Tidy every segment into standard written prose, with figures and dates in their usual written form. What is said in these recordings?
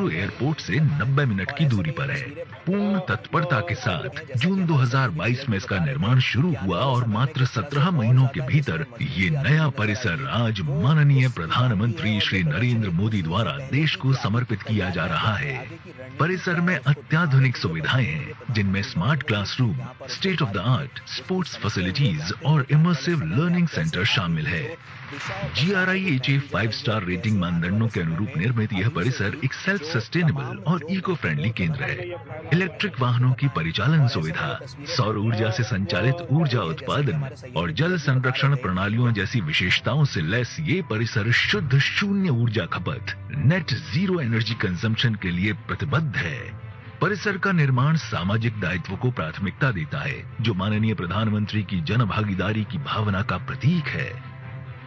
Bengaluru airport से 90 minute की दूरी पर है। पूर्ण तत्परता के साथ जून 2022 में इसका निर्माण शुरू हुआ और मात्र 17 महीनों के भीतर ये नया परिसर आज माननीय प्रधानमंत्री श्री नरेंद्र मोदी द्वारा देश को समर्पित किया जा रहा है। परिसर में अत्याधुनिक सुविधाएं हैं, जिनमें smart classroom, state of the art sports facilities और इमर्सिव लर्निंग सेंटर शामिल है। GRIHA 5 स्टार रेटिंग मानदंडों के अनुरूप निर्मित यह परिसर एक सेल्फ सस्टेनेबल और इको फ्रेंडली केंद्र है। इलेक्ट्रिक वाहनों की परिचालन सुविधा, सौर ऊर्जा से संचालित ऊर्जा उत्पादन और जल संरक्षण प्रणालियों जैसी विशेषताओं से लैस ये परिसर शुद्ध शून्य ऊर्जा खपत, नेट जीरो एनर्जी कंजम्पशन के लिए प्रतिबद्ध है। परिसर का निर्माण सामाजिक दायित्व को प्राथमिकता देता है, जो माननीय प्रधानमंत्री की जन भागीदारी की भावना का प्रतीक है।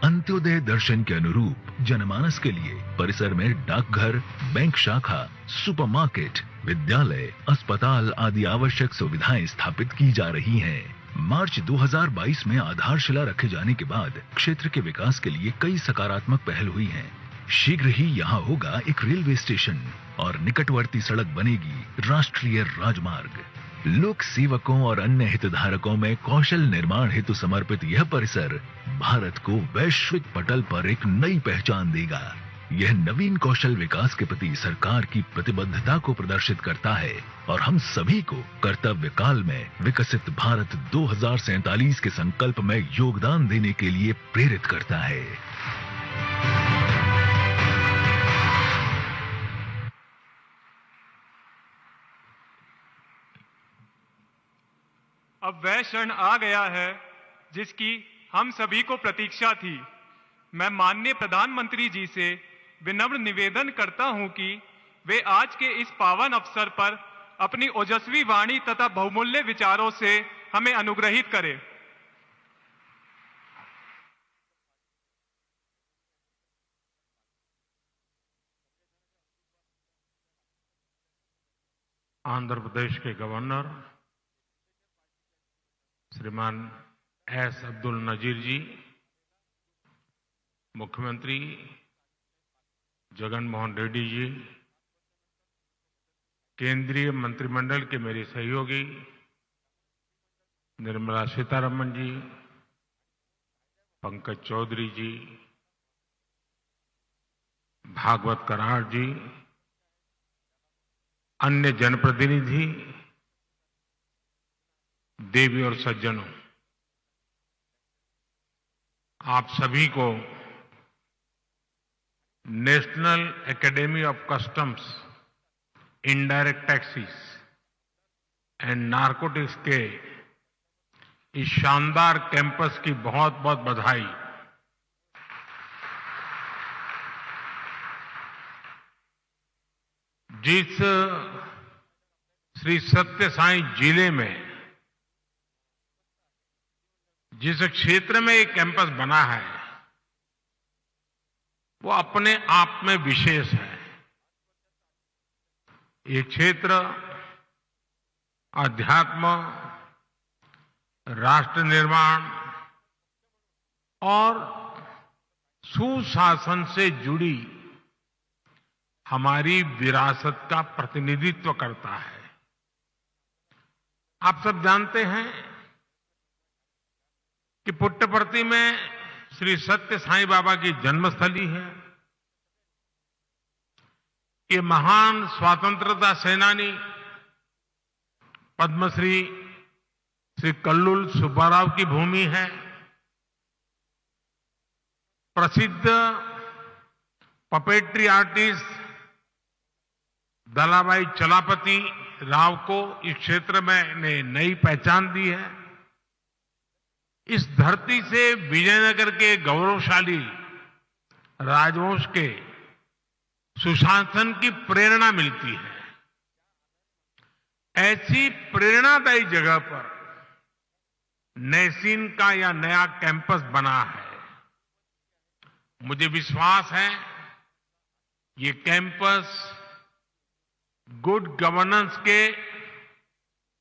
अंत्योदय दर्शन के अनुरूप जनमानस के लिए परिसर में डाकघर, बैंक शाखा, सुपरमार्केट, विद्यालय, अस्पताल आदि आवश्यक सुविधाएं स्थापित की जा रही हैं। मार्च 2022 में आधारशिला रखे जाने के बाद क्षेत्र के विकास के लिए कई सकारात्मक पहल हुई हैं। शीघ्र ही यहाँ होगा एक रेलवे स्टेशन और निकटवर्ती सड़क बनेगी राष्ट्रीय राजमार्ग। लोक सेवकों और अन्य हितधारकों में कौशल निर्माण हेतु समर्पित यह परिसर भारत को वैश्विक पटल पर एक नई पहचान देगा। यह नवीन कौशल विकास के प्रति सरकार की प्रतिबद्धता को प्रदर्शित करता है और हम सभी को कर्तव्य काल में विकसित भारत 2047 के संकल्प में योगदान देने के लिए प्रेरित करता है। अब वह क्षण आ गया है जिसकी हम सभी को प्रतीक्षा थी। मैं माननीय प्रधानमंत्री जी से विनम्र निवेदन करता हूं कि वे आज के इस पावन अवसर पर अपनी ओजस्वी वाणी तथा बहुमूल्य विचारों से हमें अनुग्रहित करें। आंध्र प्रदेश के गवर्नर श्रीमान एस अब्दुल नजीर जी, मुख्यमंत्री जगन मोहन रेड्डी जी, केंद्रीय मंत्रिमंडल के मेरे सहयोगी निर्मला सीतारमण जी, पंकज चौधरी जी, भागवत कराड़ जी, अन्य जनप्रतिनिधि, देवी और सज्जनों, आप सभी को national academy of customs, indirect taxes and narcotics के इस शानदार कैंपस की बहुत बहुत बधाई। जिस श्री सत्य साई जिले में जिस क्षेत्र में एक कैंपस बना है वो अपने आप में विशेष है। ये क्षेत्र अध्यात्म, राष्ट्र निर्माण और सुशासन से जुड़ी हमारी विरासत का प्रतिनिधित्व करता है। आप सब जानते हैं कि पुट्टपर्ती में श्री सत्य साईं बाबा की जन्मस्थली है। ये महान स्वतंत्रता सेनानी पद्मश्री श्री कल्लुल सुब्बाराव की भूमि है। प्रसिद्ध पपेट्री आर्टिस्ट दलाभाई चलापति राव को इस क्षेत्र में ने नई पहचान दी है। इस धरती से विजयनगर के गौरवशाली राजवंश के सुशासन की प्रेरणा मिलती है। ऐसी प्रेरणादायी जगह पर नैसीन का यह नया कैंपस बना है। मुझे विश्वास है ये कैंपस गुड गवर्नेंस के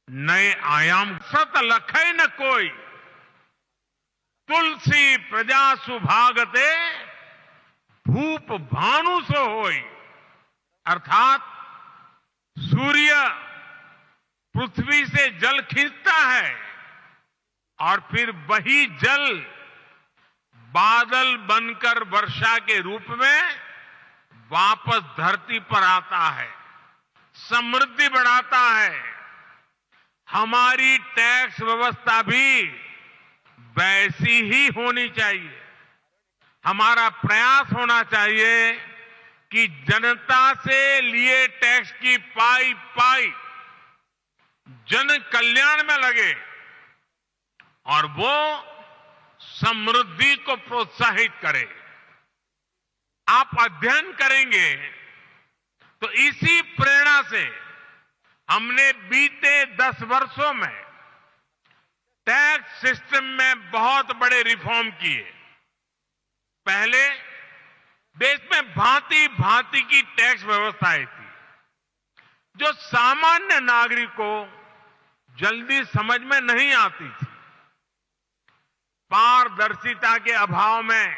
नए आयाम सत लखै न कोई तुलसी प्रजा सुभागते भूप भानु सो होई। अर्थात सूर्य पृथ्वी से जल खींचता है और फिर वही जल बादल बनकर वर्षा के रूप में वापस धरती पर आता है, समृद्धि बढ़ाता है। हमारी टैक्स व्यवस्था भी वैसी ही होनी चाहिए। हमारा प्रयास होना चाहिए कि जनता से लिए टैक्स की पाई पाई जन कल्याण में लगे और वो समृद्धि को प्रोत्साहित करे। आप अध्ययन करेंगे तो इसी प्रेरणा से हमने बीते 10 वर्षों में टैक्स सिस्टम में बहुत बड़े रिफॉर्म किए। पहले देश में भांति भांति की टैक्स व्यवस्थाएं थी जो सामान्य नागरिक को जल्दी समझ में नहीं आती थी। पारदर्शिता के अभाव में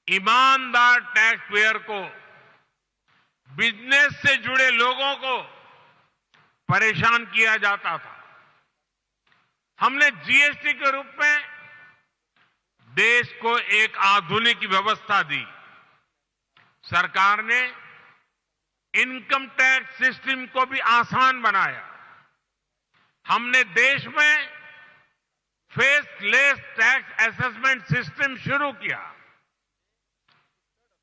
ईमानदार टैक्स पेयर को, बिजनेस से जुड़े लोगों को परेशान किया जाता था। हमने जीएसटी के रूप में देश को एक आधुनिक व्यवस्था दी। सरकार ने इनकम टैक्स सिस्टम को भी आसान बनाया। हमने देश में फेसलेस टैक्स असेसमेंट सिस्टम शुरू किया।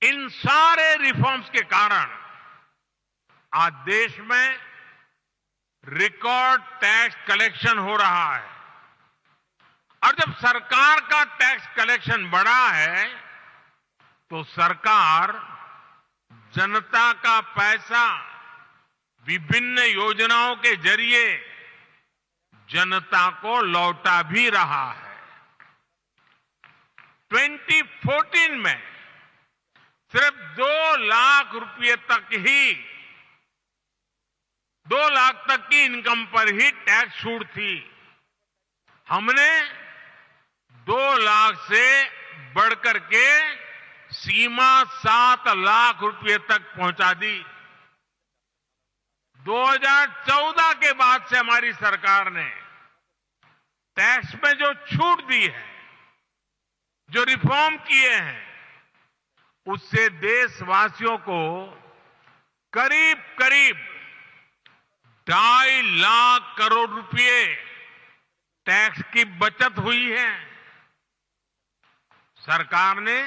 इन सारे रिफॉर्म्स के कारण आज देश में रिकॉर्ड टैक्स कलेक्शन हो रहा है। और जब सरकार का टैक्स कलेक्शन बढ़ा है तो सरकार जनता का पैसा विभिन्न योजनाओं के जरिए जनता को लौटा भी रहा है। 2014 में सिर्फ 2 लाख रुपए तक ही 2 लाख तक की इनकम पर ही टैक्स छूट थी। हमने 2 लाख से बढ़कर के सीमा 7 लाख रुपए तक पहुंचा दी। 2014 के बाद से हमारी सरकार ने टैक्स में जो छूट दी है, जो रिफॉर्म किए हैं, उससे देशवासियों को करीब करीब 2.5 लाख करोड़ रुपए टैक्स की बचत हुई है। सरकार ने